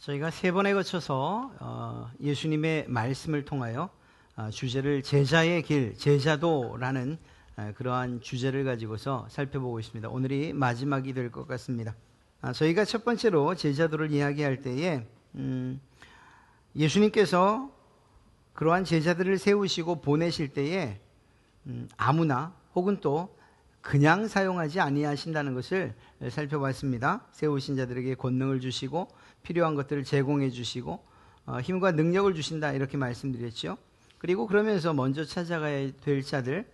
저희가 세 번에 거쳐서 예수님의 말씀을 통하여 주제를 제자의 길, 제자도라는 그러한 주제를 가지고서 살펴보고 있습니다. 오늘이 마지막이 될 것 같습니다. 저희가 첫 번째로 제자도를 이야기할 때에 예수님께서 그러한 제자들을 세우시고 보내실 때에 아무나 혹은 또 그냥 사용하지 아니하신다는 것을 살펴봤습니다. 세우신 자들에게 권능을 주시고 필요한 것들을 제공해 주시고 힘과 능력을 주신다, 이렇게 말씀드렸죠. 그리고 그러면서 먼저 찾아가야 될 자들,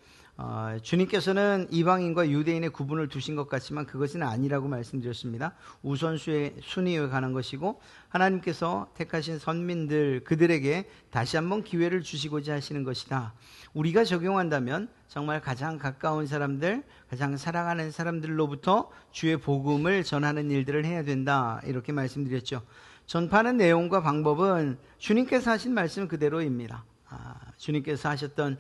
주님께서는 이방인과 유대인의 구분을 두신 것 같지만 그것은 아니라고 말씀드렸습니다. 우선순위에 관한 것이고, 하나님께서 택하신 선민들, 그들에게 다시 한번 기회를 주시고자 하시는 것이다. 우리가 적용한다면 정말 가장 가까운 사람들, 가장 사랑하는 사람들로부터 주의 복음을 전하는 일들을 해야 된다, 이렇게 말씀드렸죠. 전파하는 내용과 방법은 주님께서 하신 말씀 그대로입니다. 주님께서 하셨던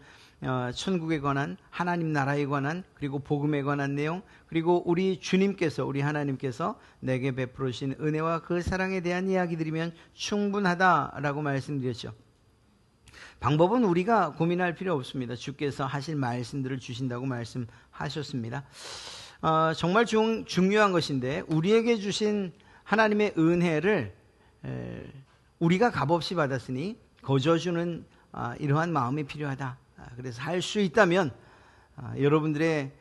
천국에 관한, 하나님 나라에 관한, 그리고 복음에 관한 내용, 그리고 우리 주님께서, 우리 하나님께서 내게 베풀어 주신 은혜와 그 사랑에 대한 이야기들이면 충분하다라고 말씀드렸죠. 방법은 우리가 고민할 필요 없습니다. 주께서 하실 말씀들을 주신다고 말씀하셨습니다. 정말 중요한 것인데, 우리에게 주신 하나님의 은혜를 우리가 값없이 받았으니 거저주는 이러한 마음이 필요하다. 그래서 할 수 있다면 여러분들의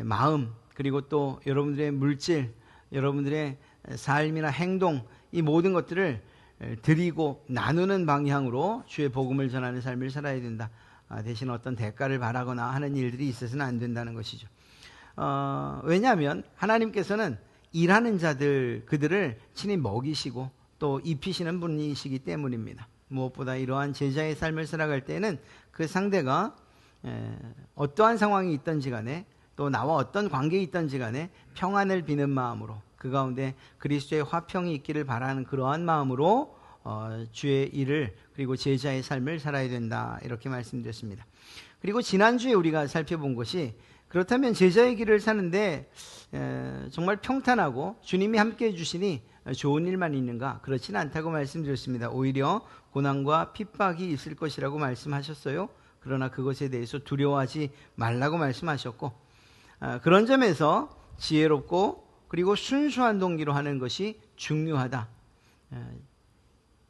마음, 그리고 또 여러분들의 물질, 여러분들의 삶이나 행동, 이 모든 것들을 드리고 나누는 방향으로 주의 복음을 전하는 삶을 살아야 된다. 대신 어떤 대가를 바라거나 하는 일들이 있어서는 안 된다는 것이죠. 왜냐하면 하나님께서는 일하는 자들, 그들을 친히 먹이시고 또 입히시는 분이시기 때문입니다. 무엇보다 이러한 제자의 삶을 살아갈 때는 그 상대가 어떠한 상황이 있든지 간에, 또 나와 어떤 관계에 있든지 간에 평안을 비는 마음으로, 그 가운데 그리스도의 화평이 있기를 바라는 그러한 마음으로 주의 일을, 그리고 제자의 삶을 살아야 된다, 이렇게 말씀드렸습니다. 그리고 지난주에 우리가 살펴본 것이, 그렇다면 제자의 길을 사는데 정말 평탄하고 주님이 함께 해주시니 좋은 일만 있는가? 그렇지는 않다고 말씀드렸습니다. 오히려 고난과 핍박이 있을 것이라고 말씀하셨어요. 그러나 그것에 대해서 두려워하지 말라고 말씀하셨고, 그런 점에서 지혜롭고 그리고 순수한 동기로 하는 것이 중요하다.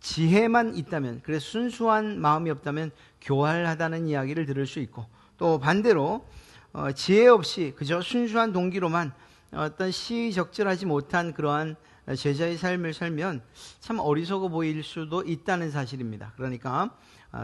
지혜만 있다면, 그래서 순수한 마음이 없다면 교활하다는 이야기를 들을 수 있고, 또 반대로 지혜 없이 그저 순수한 동기로만 어떤 시의적절하지 못한 그러한 제자의 삶을 살면 참 어리석어 보일 수도 있다는 사실입니다. 그러니까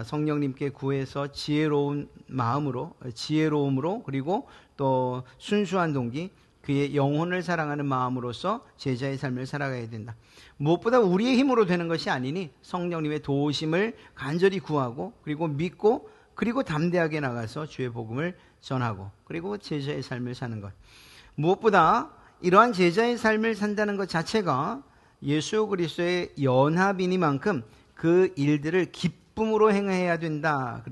성령님께 구해서 지혜로운 마음으로, 지혜로움으로, 그리고 또 순수한 동기, 그의 영혼을 사랑하는 마음으로서 제자의 삶을 살아가야 된다. 무엇보다 우리의 힘으로 되는 것이 아니니 성령님의 도우심을 간절히 구하고, 그리고 믿고, 그리고 담대하게 나가서 주의 복음을 전하고, 그리고 제자의 삶을 사는 것. 무엇보다 이러한 제자의 삶을 산다는 것 자체가 예수 그리스도의 연합이니만큼 그 일들을 기쁨으로 행해야 된다.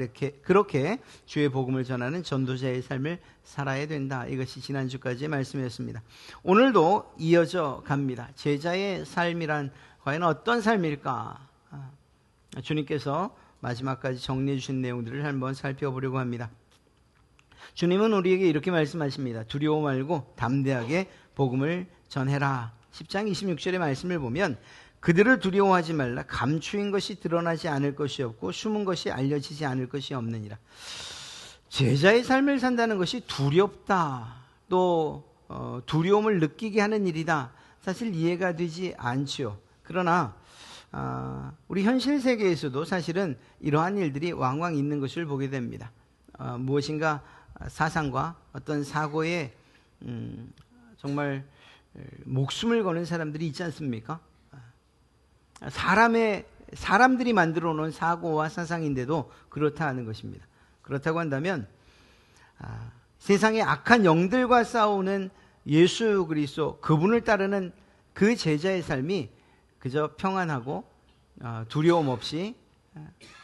그렇게 주의 복음을 전하는 전도자의 삶을 살아야 된다. 이것이 지난주까지의 말씀이었습니다. 오늘도 이어져 갑니다. 제자의 삶이란 과연 어떤 삶일까? 주님께서 마지막까지 정리해 주신 내용들을 한번 살펴보려고 합니다. 주님은 우리에게 이렇게 말씀하십니다. 두려워 말고 담대하게 복음을 전해라. 10장 26절의 말씀을 보면, 그들을 두려워하지 말라. 감추인 것이 드러나지 않을 것이 없고 숨은 것이 알려지지 않을 것이 없느니라. 제자의 삶을 산다는 것이 두렵다, 또 두려움을 느끼게 하는 일이다, 사실 이해가 되지 않지요. 그러나 우리 현실 세계에서도 사실은 이러한 일들이 왕왕 있는 것을 보게 됩니다. 무엇인가 사상과 어떤 사고에 정말 목숨을 거는 사람들이 있지 않습니까? 사람들이 만들어 놓은 사고와 사상인데도 그렇다 하는 것입니다. 그렇다고 한다면 세상의 악한 영들과 싸우는 예수 그리스도, 그분을 따르는 그 제자의 삶이 그저 평안하고 두려움 없이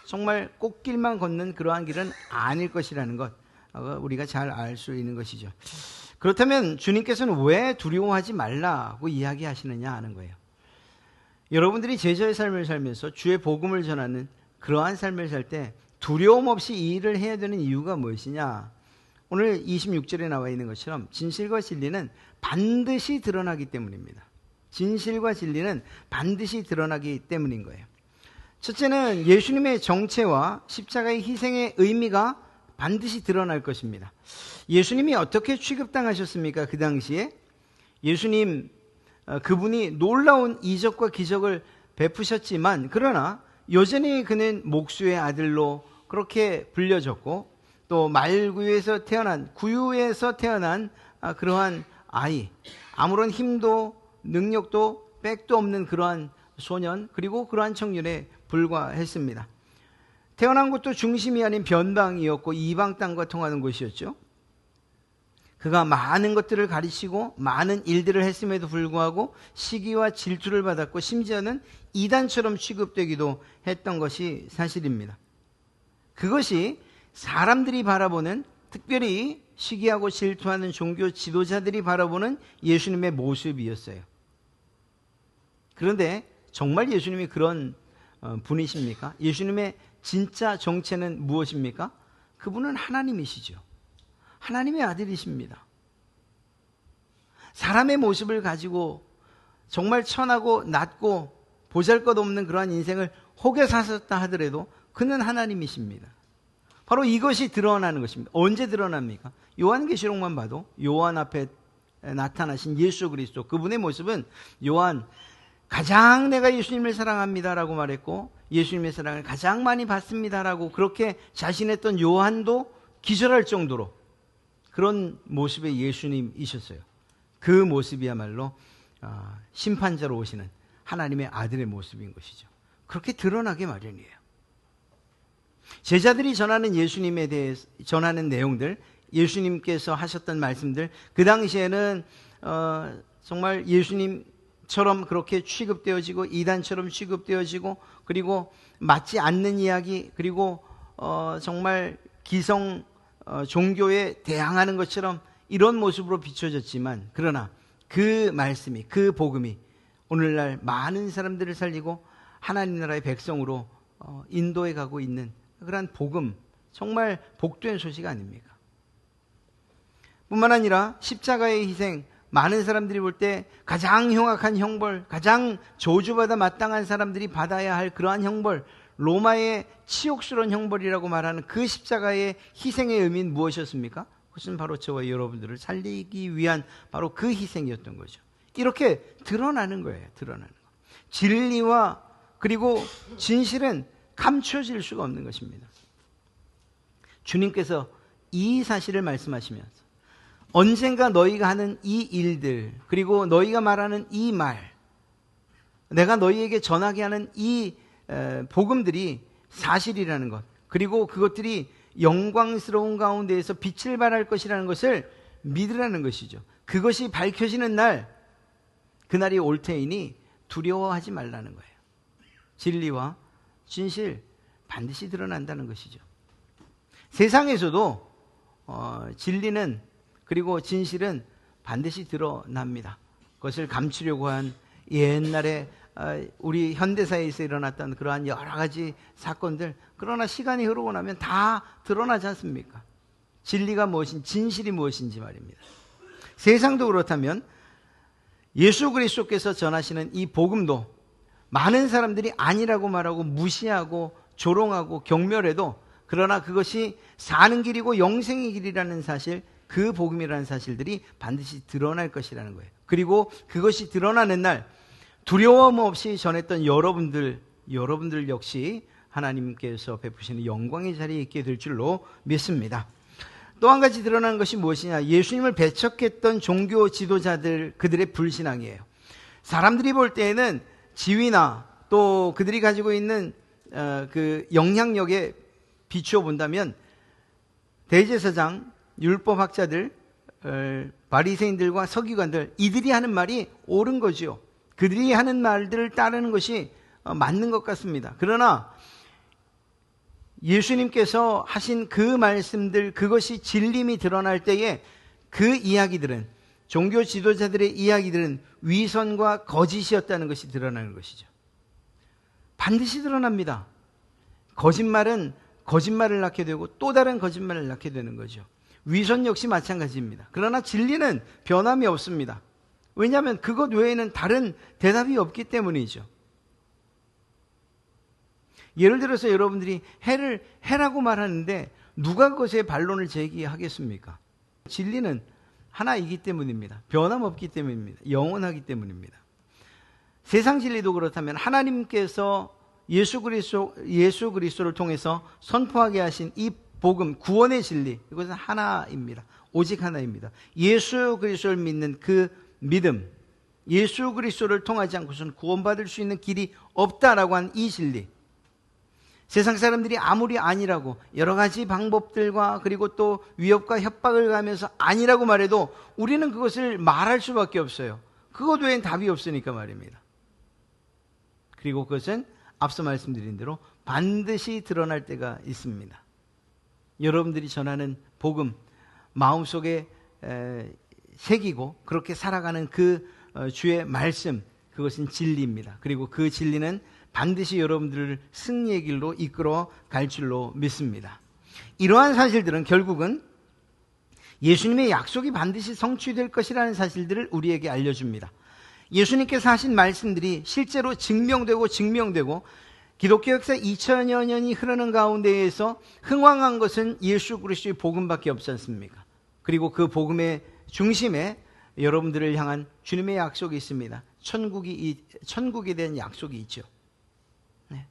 정말 꽃길만 걷는 그러한 길은 아닐 것이라는 것, 우리가 잘 알 수 있는 것이죠. 그렇다면 주님께서는 왜 두려워하지 말라고 이야기하시느냐 하는 거예요. 여러분들이 제자의 삶을 살면서 주의 복음을 전하는 그러한 삶을 살 때 두려움 없이 이 일을 해야 되는 이유가 무엇이냐? 오늘 26절에 나와 있는 것처럼 진실과 진리는 반드시 드러나기 때문입니다. 진실과 진리는 반드시 드러나기 때문인 거예요. 첫째는 예수님의 정체와 십자가의 희생의 의미가 반드시 드러날 것입니다. 예수님이 어떻게 취급당하셨습니까? 그 당시에 예수님 그분이 놀라운 이적과 기적을 베푸셨지만 그러나 여전히 그는 목수의 아들로 그렇게 불려졌고 또 말구유에서 태어난 구유에서 태어난 그러한 아이, 아무런 힘도 능력도 빽도 없는 그러한 소년 그리고 그러한 청년에 불과했습니다. 태어난 곳도 중심이 아닌 변방이었고 이방 땅과 통하는 곳이었죠. 그가 많은 것들을 가르치고 많은 일들을 했음에도 불구하고 시기와 질투를 받았고 심지어는 이단처럼 취급되기도 했던 것이 사실입니다. 그것이 사람들이 바라보는, 특별히 시기하고 질투하는 종교 지도자들이 바라보는 예수님의 모습이었어요. 그런데 정말 예수님이 그런 분이십니까? 예수님의 진짜 정체는 무엇입니까? 그분은 하나님이시죠. 하나님의 아들이십니다. 사람의 모습을 가지고 정말 천하고 낮고 보잘것없는 그러한 인생을 혹여 사셨다 하더라도 그는 하나님이십니다. 바로 이것이 드러나는 것입니다. 언제 드러납니까? 요한계시록만 봐도 요한 앞에 나타나신 예수 그리스도, 그분의 모습은 요한 가장 내가 예수님을 사랑합니다라고 말했고 예수님의 사랑을 가장 많이 받습니다라고 그렇게 자신했던 요한도 기절할 정도로 그런 모습의 예수님이셨어요. 그 모습이야말로 심판자로 오시는 하나님의 아들의 모습인 것이죠. 그렇게 드러나게 마련이에요. 제자들이 전하는 예수님에 대해 전하는 내용들, 예수님께서 하셨던 말씀들, 그 당시에는 정말 예수님처럼 그렇게 취급되어지고 이단처럼 취급되어지고 그리고 맞지 않는 이야기, 그리고 정말 기성 종교에 대항하는 것처럼 이런 모습으로 비춰졌지만 그러나 그 말씀이, 그 복음이 오늘날 많은 사람들을 살리고 하나님 나라의 백성으로 인도해 가고 있는 그러한 복음, 정말 복된 소식 아닙니까? 뿐만 아니라 십자가의 희생, 많은 사람들이 볼 때 가장 흉악한 형벌, 가장 저주받아 마땅한 사람들이 받아야 할 그러한 형벌, 로마의 치욕스러운 형벌이라고 말하는 그 십자가의 희생의 의미는 무엇이었습니까? 그것은 바로 저와 여러분들을 살리기 위한 바로 그 희생이었던 거죠. 이렇게 드러나는 거예요. 드러나는 거. 진리와 그리고 진실은 감춰질 수가 없는 것입니다. 주님께서 이 사실을 말씀하시면서 언젠가 너희가 하는 이 일들, 그리고 너희가 말하는 이 말, 내가 너희에게 전하게 하는 이 복음들이 사실이라는 것, 그리고 그것들이 영광스러운 가운데에서 빛을 발할 것이라는 것을 믿으라는 것이죠. 그것이 밝혀지는 날, 그날이 올 테이니 두려워하지 말라는 거예요. 진리와 진실 반드시 드러난다는 것이죠. 세상에서도 진리는 그리고 진실은 반드시 드러납니다. 그것을 감추려고 한 옛날에 우리 현대사에서 일어났던 그러한 여러 가지 사건들, 그러나 시간이 흐르고 나면 다 드러나지 않습니까? 진리가 무엇인지, 진실이 무엇인지 말입니다. 세상도 그렇다면 예수 그리스도께서 전하시는 이 복음도 많은 사람들이 아니라고 말하고 무시하고 조롱하고 경멸해도, 그러나 그것이 사는 길이고 영생의 길이라는 사실, 그 복음이라는 사실들이 반드시 드러날 것이라는 거예요. 그리고 그것이 드러나는 날 두려움 없이 전했던 여러분들 역시 하나님께서 베푸시는 영광의 자리에 있게 될 줄로 믿습니다. 또 한 가지 드러나는 것이 무엇이냐? 예수님을 배척했던 종교 지도자들, 그들의 불신앙이에요. 사람들이 볼 때에는 지위나 또 그들이 가지고 있는 그 영향력에 비추어 본다면 대제사장, 율법학자들, 바리새인들과 서기관들, 이들이 하는 말이 옳은 거지요. 그들이 하는 말들을 따르는 것이 맞는 것 같습니다. 그러나 예수님께서 하신 그 말씀들, 그것이 진림이 드러날 때에 그 이야기들은, 종교 지도자들의 이야기들은 위선과 거짓이었다는 것이 드러나는 것이죠. 반드시 드러납니다. 거짓말은 거짓말을 낳게 되고 또 다른 거짓말을 낳게 되는 거죠. 위선 역시 마찬가지입니다. 그러나 진리는 변함이 없습니다. 왜냐하면 그것 외에는 다른 대답이 없기 때문이죠. 예를 들어서 여러분들이 해라고 말하는데 누가 그것에 반론을 제기하겠습니까? 진리는 하나이기 때문입니다. 변함없기 때문입니다. 영원하기 때문입니다. 세상 진리도 그렇다면 하나님께서 예수 그리스도를 통해서 선포하게 하신 이 복음, 구원의 진리, 이것은 하나입니다. 오직 하나입니다. 예수 그리스도를 믿는 그 믿음, 예수 그리스도를 통하지 않고서는 구원받을 수 있는 길이 없다라고 한 이 진리, 세상 사람들이 아무리 아니라고 여러 가지 방법들과 그리고 또 위협과 협박을 가면서 아니라고 말해도 우리는 그것을 말할 수밖에 없어요. 그것 외엔 답이 없으니까 말입니다. 그리고 그것은 앞서 말씀드린 대로 반드시 드러날 때가 있습니다. 여러분들이 전하는 복음, 마음속에 새기고 그렇게 살아가는 그 주의 말씀, 그것은 진리입니다. 그리고 그 진리는 반드시 여러분들을 승리의 길로 이끌어 갈 줄로 믿습니다. 이러한 사실들은 결국은 예수님의 약속이 반드시 성취될 것이라는 사실들을 우리에게 알려줍니다. 예수님께서 하신 말씀들이 실제로 증명되고 기독교 역사 2000여 년이 흐르는 가운데에서 흥왕한 것은 예수 그리스도의 복음밖에 없지 않습니까? 그리고 그 복음의 중심에 여러분들을 향한 주님의 약속이 있습니다. 천국에 대한 약속이 있죠. 네.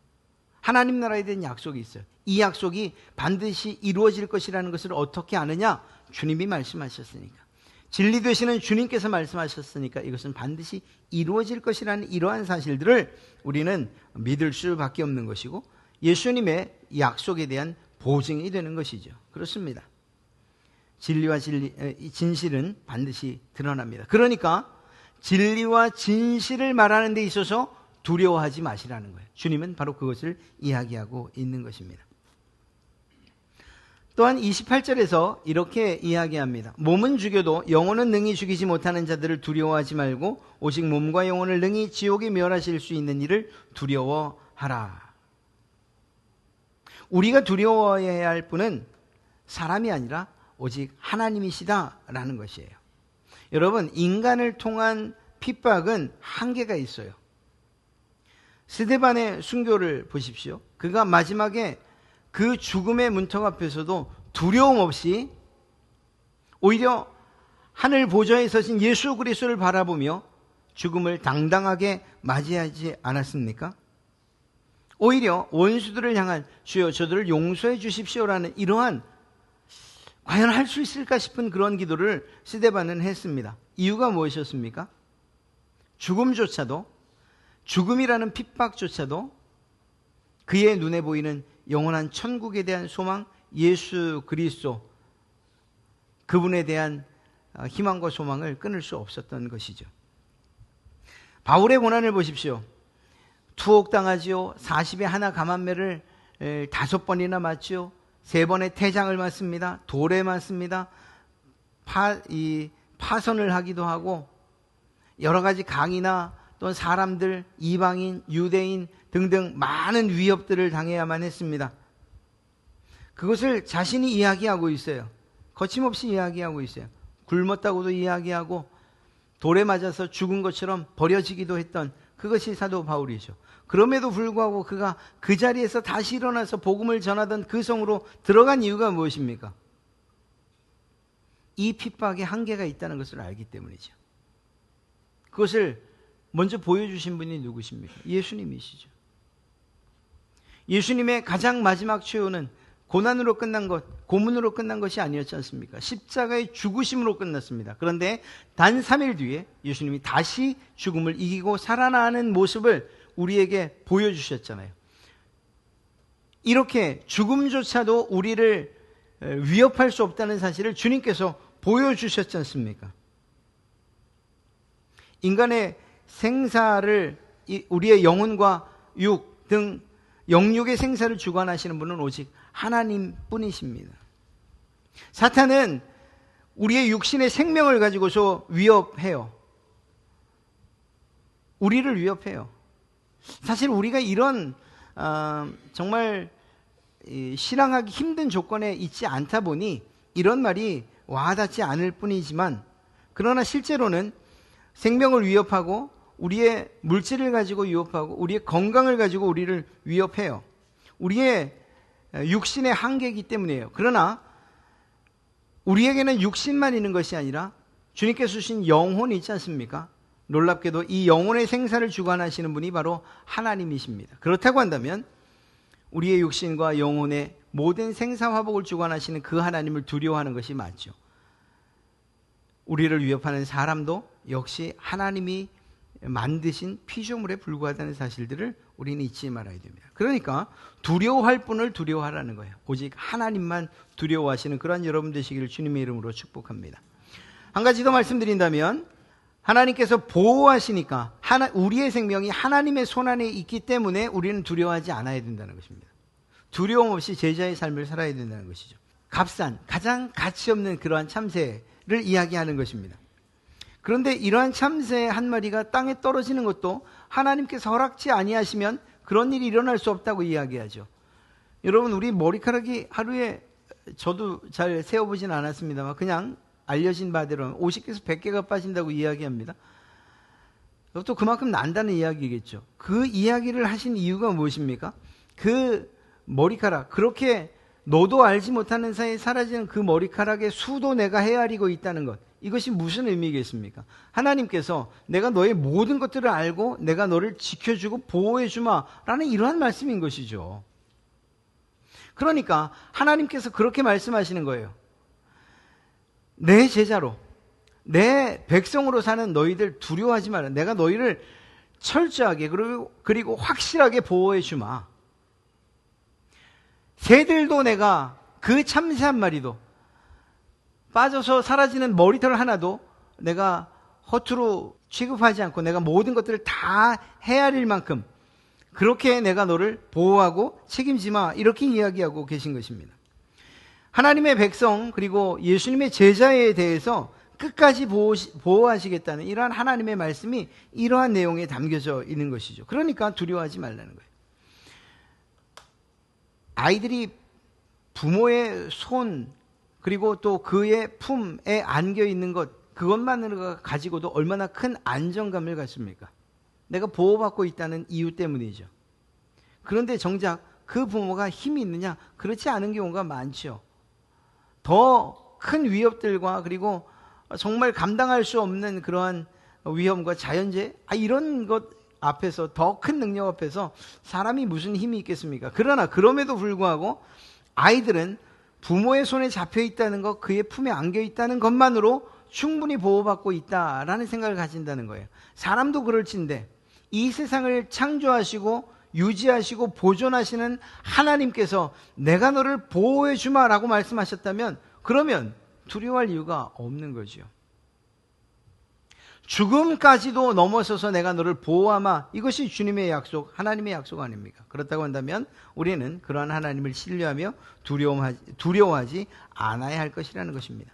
하나님 나라에 대한 약속이 있어요. 이 약속이 반드시 이루어질 것이라는 것을 어떻게 아느냐? 주님이 말씀하셨으니까. 진리 되시는 주님께서 말씀하셨으니까 이것은 반드시 이루어질 것이라는 이러한 사실들을 우리는 믿을 수밖에 없는 것이고 예수님의 약속에 대한 보증이 되는 것이죠. 그렇습니다. 진리와 진실은 반드시 드러납니다. 그러니까 진리와 진실을 말하는 데 있어서 두려워하지 마시라는 거예요. 주님은 바로 그것을 이야기하고 있는 것입니다. 또한 28절에서 이렇게 이야기합니다. 몸은 죽여도 영혼은 능히 죽이지 못하는 자들을 두려워하지 말고 오직 몸과 영혼을 능히 지옥에 멸하실 수 있는 일을 두려워하라. 우리가 두려워해야 할 분은 사람이 아니라 오직 하나님이시다라는 것이에요. 여러분, 인간을 통한 핍박은 한계가 있어요. 스데반의 순교를 보십시오. 그가 마지막에 그 죽음의 문턱 앞에서도 두려움 없이 오히려 하늘 보좌에 서신 예수 그리스도를 바라보며 죽음을 당당하게 맞이하지 않았습니까? 오히려 원수들을 향한 주여 저들을 용서해 주십시오라는 이러한 과연 할 수 있을까 싶은 그런 기도를 스데반은 했습니다. 이유가 무엇이었습니까? 죽음이라는 핍박조차도 그의 눈에 보이는 영원한 천국에 대한 소망, 예수 그리스도, 그분에 대한 희망과 소망을 끊을 수 없었던 것이죠. 바울의 고난을 보십시오. 투옥당하지요. 40에 하나 감한매를 5번이나 맞지요. 3번의 태장을 맞습니다. 돌에 맞습니다. 파선을 하기도 하고 여러 가지 강이나 또는 사람들, 이방인, 유대인 등등 많은 위협들을 당해야만 했습니다. 그것을 자신이 이야기하고 있어요. 거침없이 이야기하고 있어요. 굶었다고도 이야기하고 돌에 맞아서 죽은 것처럼 버려지기도 했던 그것이 사도 바울이죠. 그럼에도 불구하고 그가 그 자리에서 다시 일어나서 복음을 전하던 그 성으로 들어간 이유가 무엇입니까? 이 핍박에 한계가 있다는 것을 알기 때문이죠. 그것을 먼저 보여주신 분이 누구십니까? 예수님이시죠. 예수님의 가장 마지막 최후는 고난으로 끝난 것, 고문으로 끝난 것이 아니었지 않습니까? 십자가의 죽으심으로 끝났습니다. 그런데 단 3일 뒤에 예수님이 다시 죽음을 이기고 살아나는 모습을 우리에게 보여주셨잖아요. 이렇게 죽음조차도 우리를 위협할 수 없다는 사실을 주님께서 보여주셨지 않습니까? 인간의 생사를, 우리의 영혼과 육 등 영육의 생사를 주관하시는 분은 오직 하나님 뿐이십니다. 사탄은 우리의 육신의 생명을 가지고서 위협해요. 우리를 위협해요. 사실 우리가 이런 정말 신앙하기 힘든 조건에 있지 않다 보니 이런 말이 와닿지 않을 뿐이지만, 그러나 실제로는 생명을 위협하고 우리의 물질을 가지고 위협하고 우리의 건강을 가지고 우리를 위협해요. 우리의 육신의 한계이기 때문이에요. 그러나 우리에게는 육신만 있는 것이 아니라 주님께서 주신 영혼이 있지 않습니까? 놀랍게도 이 영혼의 생사를 주관하시는 분이 바로 하나님이십니다. 그렇다고 한다면 우리의 육신과 영혼의 모든 생사화복을 주관하시는 그 하나님을 두려워하는 것이 맞죠. 우리를 위협하는 사람도 역시 하나님이 만드신 피조물에 불과하다는 사실들을 우리는 잊지 말아야 됩니다. 그러니까 두려워할 분을 두려워하라는 거예요. 오직 하나님만 두려워하시는 그러한 여러분 되시기를 주님의 이름으로 축복합니다. 한 가지 더 말씀드린다면, 하나님께서 보호하시니까 우리의 생명이 하나님의 손안에 있기 때문에 우리는 두려워하지 않아야 된다는 것입니다. 두려움 없이 제자의 삶을 살아야 된다는 것이죠. 값싼, 가장 가치 없는 그러한 참새를 이야기하는 것입니다. 그런데 이러한 참새 한 마리가 땅에 떨어지는 것도 하나님께서 허락지 아니하시면 그런 일이 일어날 수 없다고 이야기하죠. 여러분, 우리 머리카락이 하루에, 저도 잘 세어보진 않았습니다만 그냥 알려진 바대로 50개에서 100개가 빠진다고 이야기합니다. 또 그만큼 난다는 이야기겠죠. 그 이야기를 하신 이유가 무엇입니까? 그 머리카락, 그렇게 너도 알지 못하는 사이에 사라지는 그 머리카락의 수도 내가 헤아리고 있다는 것, 이것이 무슨 의미겠습니까? 하나님께서 내가 너의 모든 것들을 알고 내가 너를 지켜주고 보호해주마 라는 이러한 말씀인 것이죠. 그러니까 하나님께서 그렇게 말씀하시는 거예요. 내 제자로, 내 백성으로 사는 너희들 두려워하지 마라. 내가 너희를 철저하게 그리고 확실하게 보호해주마. 새들도 내가, 그 참새 한 마리도, 빠져서 사라지는 머리털 하나도 내가 허투루 취급하지 않고 내가 모든 것들을 다 헤아릴 만큼 그렇게 내가 너를 보호하고 책임지마, 이렇게 이야기하고 계신 것입니다. 하나님의 백성 그리고 예수님의 제자에 대해서 끝까지 보호하시겠다는 이러한 하나님의 말씀이 이러한 내용에 담겨져 있는 것이죠. 그러니까 두려워하지 말라는 거예요. 아이들이 부모의 손 그리고 또 그의 품에 안겨 있는 것, 그것만으로 가지고도 얼마나 큰 안정감을 갖습니까? 내가 보호받고 있다는 이유 때문이죠. 그런데 정작 그 부모가 힘이 있느냐? 그렇지 않은 경우가 많죠. 더 큰 위협들과 그리고 정말 감당할 수 없는 그러한 위험과 자연재해, 이런 것 앞에서, 더 큰 능력 앞에서 사람이 무슨 힘이 있겠습니까? 그러나 그럼에도 불구하고 아이들은 부모의 손에 잡혀 있다는 것, 그의 품에 안겨 있다는 것만으로 충분히 보호받고 있다라는 생각을 가진다는 거예요. 사람도 그럴진데 이 세상을 창조하시고 유지하시고 보존하시는 하나님께서 내가 너를 보호해 주마라고 말씀하셨다면 그러면 두려워할 이유가 없는 거죠. 죽음까지도 넘어서서 내가 너를 보호하마, 이것이 주님의 약속, 하나님의 약속 아닙니까? 그렇다고 한다면 우리는 그러한 하나님을 신뢰하며 두려워하지 않아야 할 것이라는 것입니다.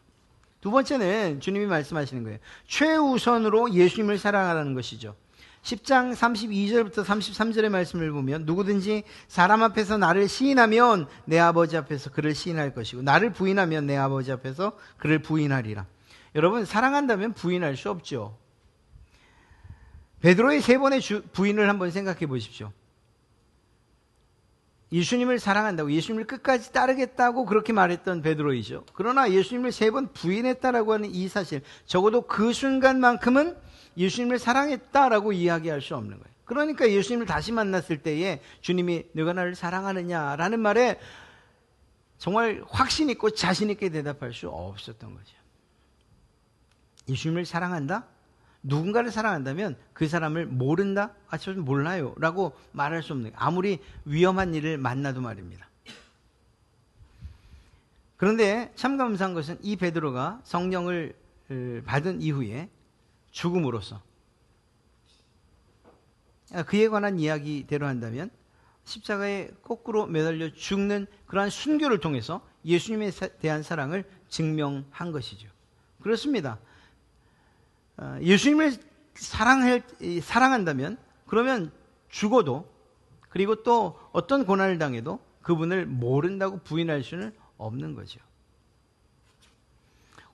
두 번째는 주님이 말씀하시는 거예요. 최우선으로 예수님을 사랑하라는 것이죠. 10장 32절부터 33절의 말씀을 보면 누구든지 사람 앞에서 나를 시인하면 내 아버지 앞에서 그를 시인할 것이고 나를 부인하면 내 아버지 앞에서 그를 부인하리라. 여러분, 사랑한다면 부인할 수 없죠. 베드로의 3번의 부인을 한번 생각해 보십시오. 예수님을 사랑한다고, 예수님을 끝까지 따르겠다고 그렇게 말했던 베드로이죠. 그러나 예수님을 3번 부인했다라고 하는 이 사실, 적어도 그 순간만큼은 예수님을 사랑했다라고 이야기할 수 없는 거예요. 그러니까 예수님을 다시 만났을 때에 주님이 너가 나를 사랑하느냐라는 말에 정말 확신 있고 자신 있게 대답할 수 없었던 거죠. 예수님을 사랑한다? 누군가를 사랑한다면 그 사람을 모른다? 저는 몰라요 라고 말할 수 없는 거예요. 아무리 위험한 일을 만나도 말입니다. 그런데 참 감사한 것은 이 베드로가 성령을 받은 이후에 죽음으로써, 그에 관한 이야기대로 한다면 십자가에 거꾸로 매달려 죽는 그러한 순교를 통해서 예수님에 대한 사랑을 증명한 것이죠. 그렇습니다. 예수님을 사랑한다면 그러면 죽어도, 그리고 또 어떤 고난을 당해도 그분을 모른다고 부인할 수는 없는 거죠.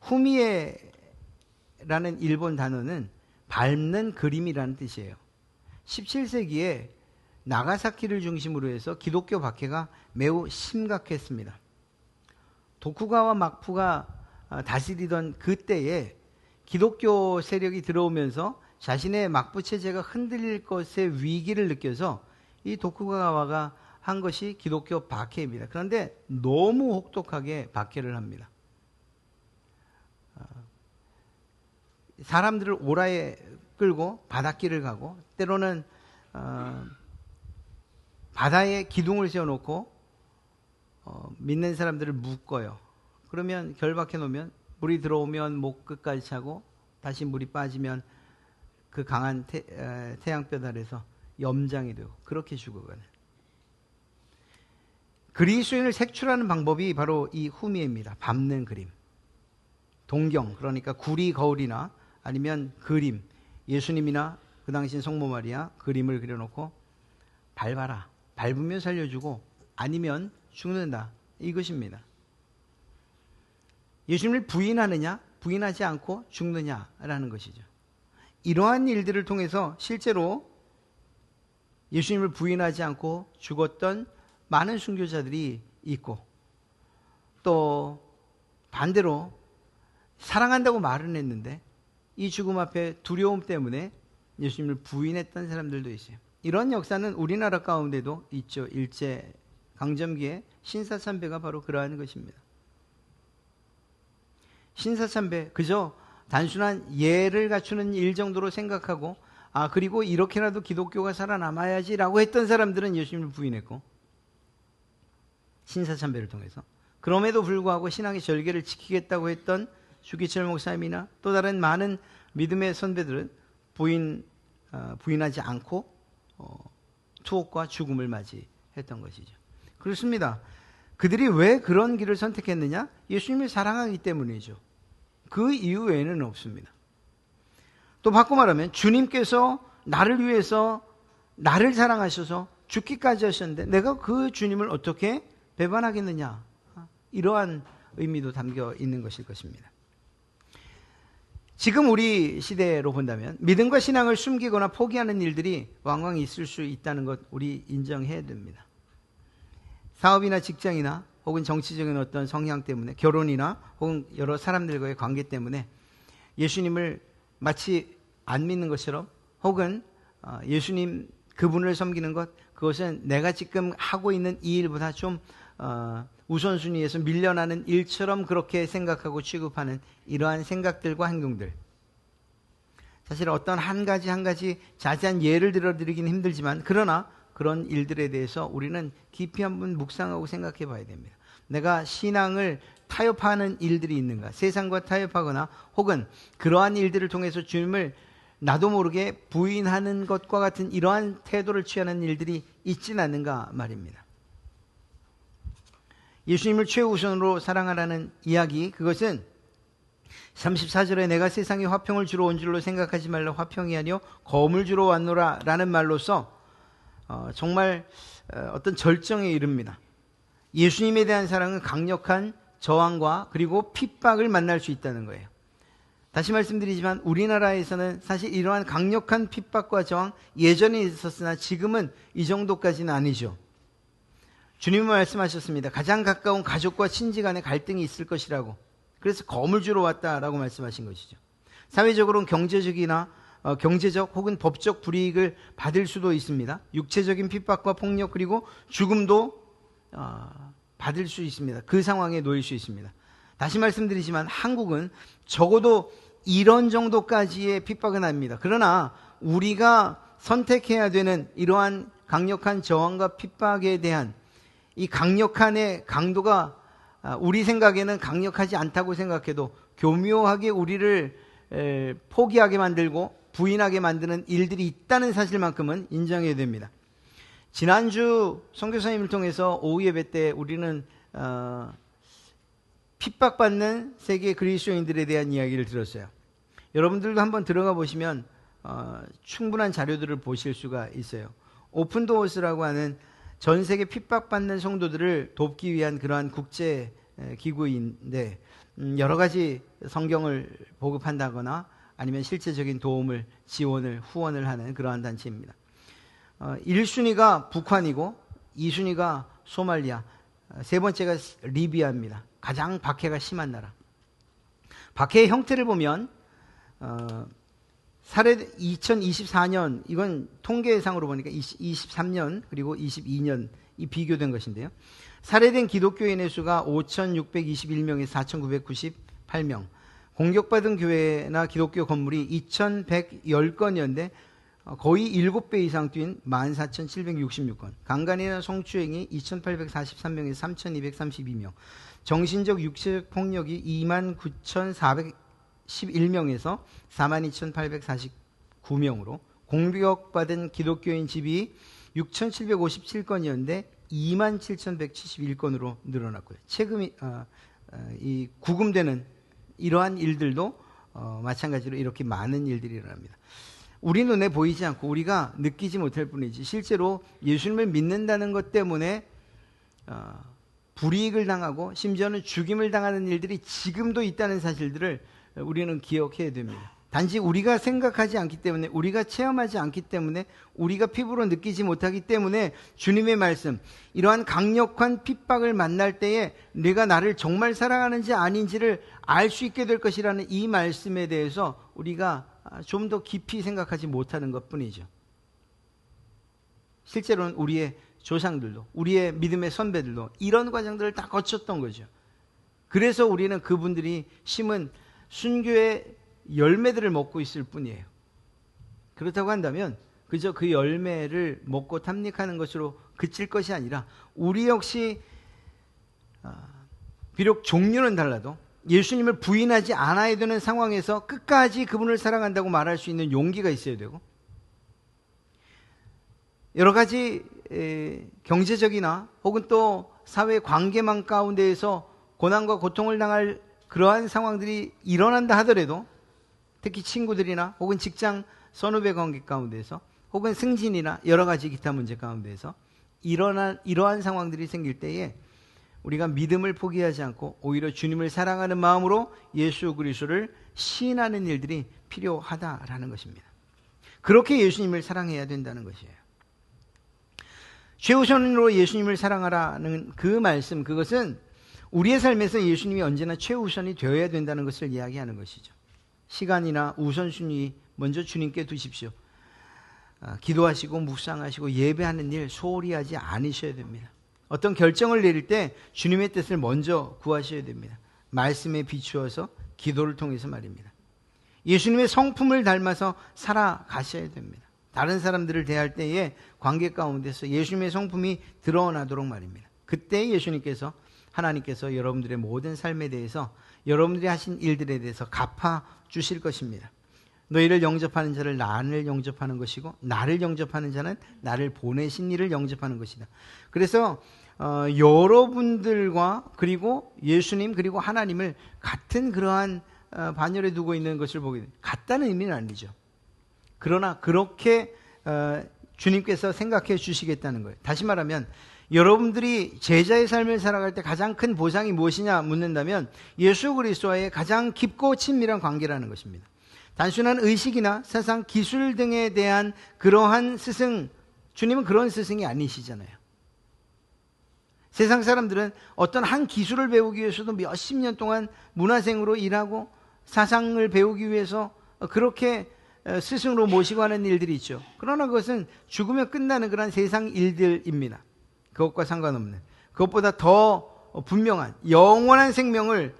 후미에라는 일본 단어는 밟는 그림이라는 뜻이에요. 17세기에 나가사키를 중심으로 해서 기독교 박해가 매우 심각했습니다. 도쿠가와 막부가 다스리던 그때에 기독교 세력이 들어오면서 자신의 막부 체제가 흔들릴 것의 위기를 느껴서 이 도쿠가와가 한 것이 기독교 박해입니다. 그런데 너무 혹독하게 박해를 합니다. 사람들을 오라에 끌고 바닷길을 가고, 때로는 바다에 기둥을 세워놓고 믿는 사람들을 묶어요. 그러면 결박해 놓으면 물이 들어오면 목 끝까지 차고, 다시 물이 빠지면 그 강한 태양볕 아래서 염장이 되고 그렇게 죽어가는, 그리스도인을 색출하는 방법이 바로 이 후미에입니다. 밟는 그림, 동경, 그러니까 구리 거울이나 아니면 그림, 예수님이나 그 당시 성모 마리아 그림을 그려놓고 밟아라, 밟으면 살려주고 아니면 죽는다, 이것입니다. 예수님을 부인하느냐 부인하지 않고 죽느냐라는 것이죠. 이러한 일들을 통해서 실제로 예수님을 부인하지 않고 죽었던 많은 순교자들이 있고, 또 반대로 사랑한다고 말은 했는데 이 죽음 앞에 두려움 때문에 예수님을 부인했던 사람들도 있어요. 이런 역사는 우리나라 가운데도 있죠. 일제 강점기에 신사참배가 바로 그러한 것입니다. 신사참배, 그저 단순한 예를 갖추는 일 정도로 생각하고, 그리고 이렇게라도 기독교가 살아남아야지라고 했던 사람들은 예수님을 부인했고, 신사참배를 통해서. 그럼에도 불구하고 신앙의 절개를 지키겠다고 했던 주기철 목사님이나 또 다른 많은 믿음의 선배들은 부인하지 않고 투옥과 죽음을 맞이했던 것이죠. 그렇습니다. 그들이 왜 그런 길을 선택했느냐? 예수님을 사랑하기 때문이죠. 그 이유 외에는 없습니다. 또 바꿔 말하면 주님께서 나를 위해서 나를 사랑하셔서 죽기까지 하셨는데 내가 그 주님을 어떻게 배반하겠느냐, 이러한 의미도 담겨 있는 것일 것입니다. 지금 우리 시대로 본다면 믿음과 신앙을 숨기거나 포기하는 일들이 왕왕 있을 수 있다는 것 우리 인정해야 됩니다. 사업이나 직장이나 혹은 정치적인 어떤 성향 때문에, 결혼이나 혹은 여러 사람들과의 관계 때문에 예수님을 마치 안 믿는 것처럼, 혹은 예수님 그분을 섬기는 것, 그것은 내가 지금 하고 있는 이 일보다 좀 우선순위에서 밀려나는 일처럼 그렇게 생각하고 취급하는 이러한 생각들과 행동들, 사실 어떤 한 가지 자세한 예를 들어드리기는 힘들지만, 그러나 그런 일들에 대해서 우리는 깊이 한번 묵상하고 생각해 봐야 됩니다. 내가 신앙을 타협하는 일들이 있는가, 세상과 타협하거나 혹은 그러한 일들을 통해서 주님을 나도 모르게 부인하는 것과 같은 이러한 태도를 취하는 일들이 있지는 않는가 말입니다. 예수님을 최우선으로 사랑하라는 이야기, 그것은 34절에 내가 세상에 화평을 주러 온 줄로 생각하지 말라, 화평이 아니요 검을 주러 왔노라 라는 말로서 정말 어떤 절정에 이릅니다. 예수님에 대한 사랑은 강력한 저항과 그리고 핍박을 만날 수 있다는 거예요. 다시 말씀드리지만 우리나라에서는 사실 이러한 강력한 핍박과 저항 예전에 있었으나 지금은 이 정도까지는 아니죠. 주님은 말씀하셨습니다. 가장 가까운 가족과 친지 간에 갈등이 있을 것이라고. 그래서 검을 주러 왔다라고 말씀하신 것이죠. 사회적으로는 경제적 혹은 법적 불이익을 받을 수도 있습니다. 육체적인 핍박과 폭력 그리고 죽음도 받을 수 있습니다. 그 상황에 놓일 수 있습니다. 다시 말씀드리지만 한국은 적어도 이런 정도까지의 핍박은 아닙니다. 그러나 우리가 선택해야 되는 이러한 강력한 저항과 핍박에 대한 이 강력한의 강도가 우리 생각에는 강력하지 않다고 생각해도 교묘하게 우리를 포기하게 만들고 부인하게 만드는 일들이 있다는 사실만큼은 인정해야 됩니다. 지난주 선교사님을 통해서 오후 예배 때 우리는 핍박받는 세계 그리스도인들에 대한 이야기를 들었어요. 여러분들도 한번 들어가 보시면 충분한 자료들을 보실 수가 있어요. 오픈도어스라고 하는 전 세계 핍박받는 성도들을 돕기 위한 그러한 국제 기구인데 여러 가지 성경을 보급한다거나 아니면 실제적인 도움을 지원을 후원을 하는 그러한 단체입니다. 1순위가 북한이고 2순위가 소말리아, 세 번째가 리비아입니다. 가장 박해가 심한 나라. 박해의 형태를 보면 2024년 이건 통계상으로 보니까 23년 그리고 22년 이 비교된 것인데요. 살해된 기독교인의 수가 5,621명에서 4,998명. 공격받은 교회나 기독교 건물이 2,110건이었는데 거의 7배 이상 뛴 14,766건. 강간이나 성추행이 2,843명에서 3,232명. 정신적 육체적 폭력이 29,411명에서 42,849명으로 공격받은 기독교인 집이 6,757건이었는데 27,171건으로 늘어났고요. 이 구금되는 이러한 일들도 마찬가지로 이렇게 많은 일들이 일어납니다. 우리 눈에 보이지 않고 우리가 느끼지 못할 뿐이지 실제로 예수님을 믿는다는 것 때문에 불이익을 당하고 심지어는 죽임을 당하는 일들이 지금도 있다는 사실들을 우리는 기억해야 됩니다. 단지 우리가 생각하지 않기 때문에 우리가 체험하지 않기 때문에 우리가 피부로 느끼지 못하기 때문에 주님의 말씀 이러한 강력한 핍박을 만날 때에 내가 나를 정말 사랑하는지 아닌지를 알 수 있게 될 것이라는 이 말씀에 대해서 우리가 좀 더 깊이 생각하지 못하는 것뿐이죠. 실제로는 우리의 조상들도 우리의 믿음의 선배들도 이런 과정들을 다 거쳤던 거죠. 그래서 우리는 그분들이 심은 순교의 열매들을 먹고 있을 뿐이에요. 그렇다고 한다면 그저 그 열매를 먹고 탐닉하는 것으로 그칠 것이 아니라 우리 역시 비록 종류는 달라도 예수님을 부인하지 않아야 되는 상황에서 끝까지 그분을 사랑한다고 말할 수 있는 용기가 있어야 되고 여러 가지 경제적이나 혹은 또 사회 관계망 가운데에서 고난과 고통을 당할 그러한 상황들이 일어난다 하더라도 특히 친구들이나 혹은 직장 선후배 관계 가운데서 혹은 승진이나 여러 가지 기타 문제 가운데서 이러한 상황들이 생길 때에 우리가 믿음을 포기하지 않고 오히려 주님을 사랑하는 마음으로 예수 그리스도를 시인하는 일들이 필요하다라는 것입니다. 그렇게 예수님을 사랑해야 된다는 것이에요. 최우선으로 예수님을 사랑하라는 그 말씀, 그것은 우리의 삶에서 예수님이 언제나 최우선이 되어야 된다는 것을 이야기하는 것이죠. 시간이나 우선순위 먼저 주님께 두십시오. 기도하시고 묵상하시고 예배하는 일 소홀히 하지 않으셔야 됩니다. 어떤 결정을 내릴 때 주님의 뜻을 먼저 구하셔야 됩니다. 말씀에 비추어서 기도를 통해서 말입니다. 예수님의 성품을 닮아서 살아가셔야 됩니다. 다른 사람들을 대할 때에 관계 가운데서 예수님의 성품이 드러나도록 말입니다. 그때 예수님께서 하나님께서 여러분들의 모든 삶에 대해서 여러분들이 하신 일들에 대해서 갚아 주실 것입니다. 너희를 영접하는 자를 나를 영접하는 것이고 나를 영접하는 자는 나를 보내신 이를 영접하는 것이다. 그래서 여러분들과 그리고 예수님 그리고 하나님을 같은 그러한 반열에 두고 있는 것을 보게 됩니다. 같다는 의미는 아니죠. 그러나 그렇게 주님께서 생각해 주시겠다는 거예요. 다시 말하면 여러분들이 제자의 삶을 살아갈 때 가장 큰 보상이 무엇이냐 묻는다면 예수 그리스도와의 가장 깊고 친밀한 관계라는 것입니다. 단순한 의식이나 세상 기술 등에 대한 그러한 스승, 주님은 그런 스승이 아니시잖아요. 세상 사람들은 어떤 한 기술을 배우기 위해서도 몇십 년 동안 문화생으로 일하고 사상을 배우기 위해서 그렇게 스승으로 모시고 하는 일들이 있죠. 그러나 그것은 죽으면 끝나는 그런 세상 일들입니다. 그것과 상관없는, 그것보다 더 분명한 영원한 생명을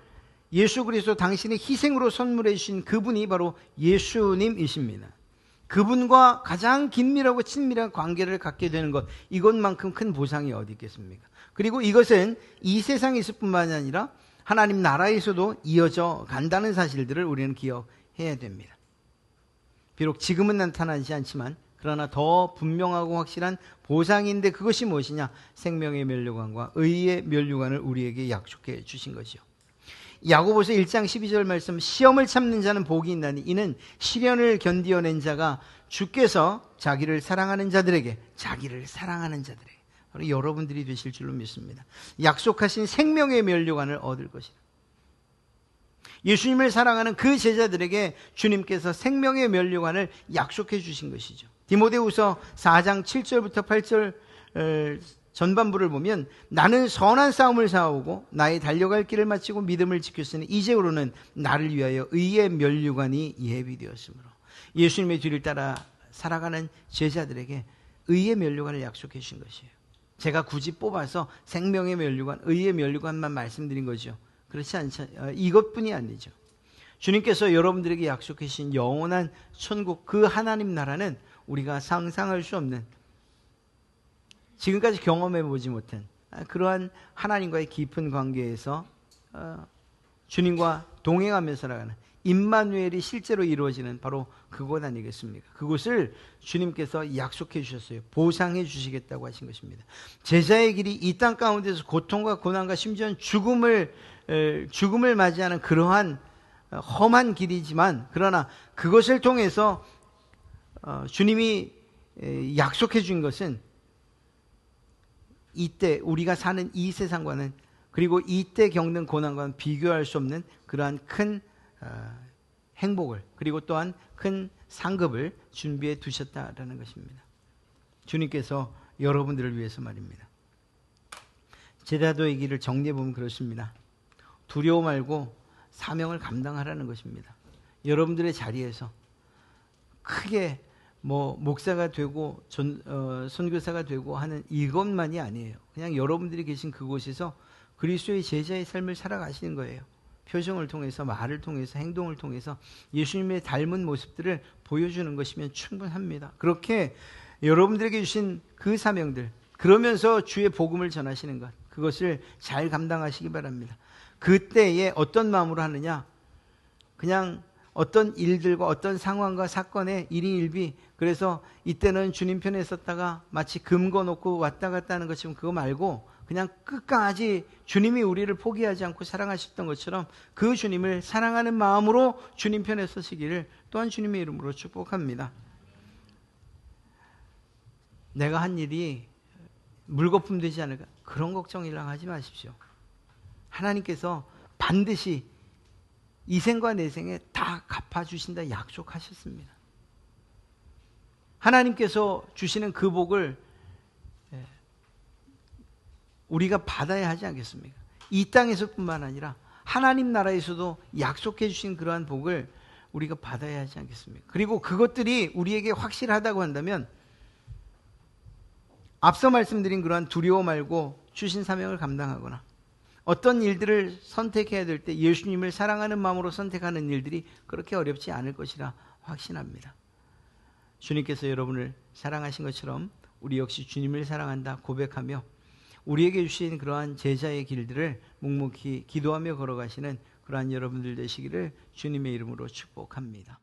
예수 그리스도 당신의 희생으로 선물해 주신 그분이 바로 예수님이십니다. 그분과 가장 긴밀하고 친밀한 관계를 갖게 되는 것, 이것만큼 큰 보상이 어디 있겠습니까? 그리고 이것은 이 세상에 있을 뿐만 아니라 하나님 나라에서도 이어져 간다는 사실들을 우리는 기억해야 됩니다. 비록 지금은 나타나지 않지만 그러나 더 분명하고 확실한 보상인데 그것이 무엇이냐? 생명의 면류관과 의의 면류관을 우리에게 약속해 주신 것이요. 야고보서 1장 12절 말씀, 시험을 참는 자는 복이 있나니 이는 시련을 견디어낸 자가 주께서 자기를 사랑하는 자들에게 바로 여러분들이 되실 줄로 믿습니다. 약속하신 생명의 면류관을 얻을 것이다. 예수님을 사랑하는 그 제자들에게 주님께서 생명의 면류관을 약속해 주신 것이죠. 디모데후서 4장 7절부터 8절 전반부를 보면 나는 선한 싸움을 싸우고 나의 달려갈 길을 마치고 믿음을 지켰으니 이제로는 나를 위하여 의의 면류관이 예비되었으므로 예수님의 뒤를 따라 살아가는 제자들에게 의의 면류관을 약속해 주신 것이에요. 제가 굳이 뽑아서 생명의 면류관, 의의 면류관만 말씀드린 거죠. 그렇지 않죠. 이것뿐이 아니죠. 주님께서 여러분들에게 약속해 주신 영원한 천국, 그 하나님 나라는 우리가 상상할 수 없는, 지금까지 경험해 보지 못한 그러한 하나님과의 깊은 관계에서 주님과 동행하며 살아가는 임마누엘이 실제로 이루어지는 바로 그곳 아니겠습니까? 그곳을 주님께서 약속해 주셨어요. 보상해 주시겠다고 하신 것입니다. 제자의 길이 이 땅 가운데서 고통과 고난과 심지어는 죽음을 맞이하는 그러한 험한 길이지만, 그러나 그것을 통해서 주님이 약속해 준 것은 이때 우리가 사는 이 세상과는, 그리고 이때 겪는 고난과는 비교할 수 없는 그러한 큰 행복을, 그리고 또한 큰 상급을 준비해 두셨다라는 것입니다. 주님께서 여러분들을 위해서 말입니다. 제자도의 길을 정리해 보면 그렇습니다. 두려워 말고 사명을 감당하라는 것입니다. 여러분들의 자리에서 크게 목사가 되고 선교사가 되고 하는 이것만이 아니에요. 그냥 여러분들이 계신 그곳에서 그리스도의 제자의 삶을 살아가시는 거예요. 표정을 통해서, 말을 통해서, 행동을 통해서 예수님의 닮은 모습들을 보여주는 것이면 충분합니다. 그렇게 여러분들에게 주신 그 사명들, 그러면서 주의 복음을 전하시는 것, 그것을 잘 감당하시기 바랍니다. 그때에 어떤 마음으로 하느냐? 그냥 어떤 일들과 어떤 상황과 사건의 일희일비, 그래서 이때는 주님 편에 섰다가 마치 금 거놓고 왔다 갔다 하는 것처럼 그거 말고 그냥 끝까지 주님이 우리를 포기하지 않고 사랑하셨던 것처럼 그 주님을 사랑하는 마음으로 주님 편에 서시기를 또한 주님의 이름으로 축복합니다. 내가 한 일이 물거품 되지 않을까? 그런 걱정이랑 하지 마십시오. 하나님께서 반드시 이 생과 내 생에 다 갚아주신다 약속하셨습니다. 하나님께서 주시는 그 복을 우리가 받아야 하지 않겠습니까? 이 땅에서뿐만 아니라 하나님 나라에서도 약속해 주신 그러한 복을 우리가 받아야 하지 않겠습니까? 그리고 그것들이 우리에게 확실하다고 한다면 앞서 말씀드린 그러한 두려워 말고 주신 사명을 감당하거나 어떤 일들을 선택해야 될 때 예수님을 사랑하는 마음으로 선택하는 일들이 그렇게 어렵지 않을 것이라 확신합니다. 주님께서 여러분을 사랑하신 것처럼 우리 역시 주님을 사랑한다 고백하며 우리에게 주신 그러한 제자의 길들을 묵묵히 기도하며 걸어가시는 그러한 여러분들 되시기를 주님의 이름으로 축복합니다.